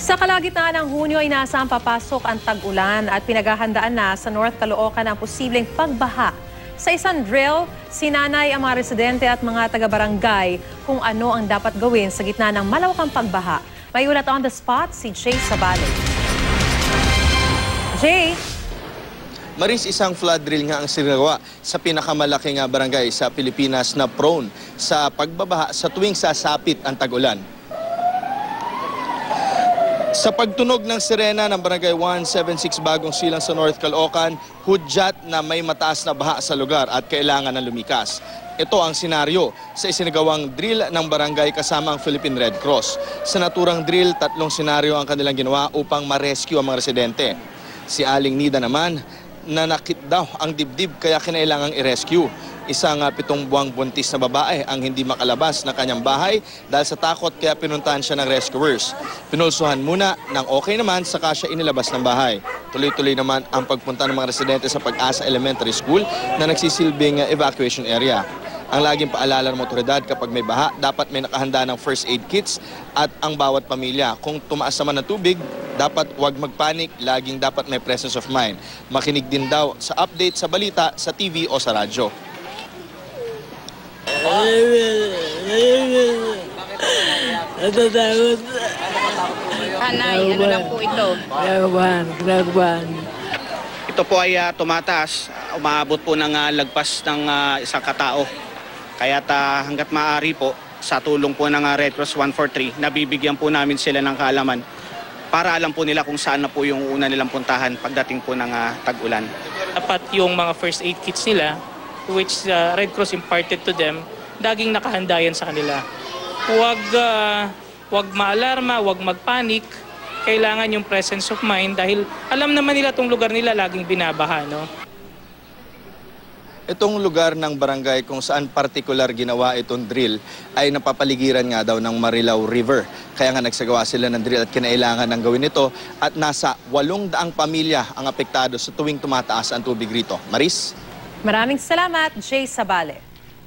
Sa kalagitnaan ng Hunyo ay inaasahang papasok ang tag-ulan at pinaghahandaan na sa North Caloocan ang posibleng pagbaha. Sa isang drill, sinanay ang mga residente at mga taga-barangay kung ano ang dapat gawin sa gitna ng malawakang pagbaha. May ulat on the spot si Jay Sabale. Jay? Maris, isang flood drill nga ang sinagawa sa pinakamalaking barangay sa Pilipinas na prone sa pagbabaha sa tuwing sasapit ang tag-ulan. Sa pagtunog ng sirena ng Barangay 176 Bagong Silang sa North Caloocan, hudyat na may mataas na baha sa lugar at kailangan na lumikas. Ito ang senaryo sa isinagawang drill ng barangay kasama ang Philippine Red Cross. Sa naturang drill, 3 senaryo ang kanilang ginawa upang ma-rescue ang mga residente. Si Aling Nida naman, nanakit daw ang dibdib kaya kinailangang i-rescue. Isang 7 buwang buntis na babae ang hindi makalabas ng kanyang bahay dahil sa takot kaya pinuntahan siya ng rescuers. Pinulsuhan muna ng okay naman saka siya inilabas ng bahay. Tuloy-tuloy naman ang pagpunta ng mga residente sa Pag-asa Elementary School na nagsisilbing evacuation area. Ang laging paalala ng otoridad kapag may baha, dapat may nakahanda ng first aid kits at ang bawat pamilya. Kung tumaas naman ng tubig, dapat huwag magpanik, laging dapat may presence of mind. Makinig din daw sa update sa balita sa TV o sa radyo. Natatakot. Hanay, ano lang po ito? Kinakabahan. Ito po ay tumataas, umaabot po ng lagpas ng isang katao. Kaya't hanggat maaari po, sa tulong po ng Red Cross 143, nabibigyan po namin sila ng kaalaman para alam po nila kung saan na po yung una nilang puntahan pagdating po ng tag-ulan. Dapat yung mga first aid kits nila, which Red Cross imparted to them, laging nakahanda yan sa kanila. Huwag maalarma, huwag magpanik. Kailangan yung presence of mind dahil alam naman nila itong lugar nila laging binabaha, no? Itong lugar ng barangay kung saan partikular ginawa itong drill ay napapaligiran nga daw ng Marilao River. Kaya nga nagsagawa sila ng drill at kinailangan ng gawin ito at nasa 800 pamilya ang apektado sa tuwing tumataas ang tubig rito. Maris? Maraming salamat, Jay Sabale.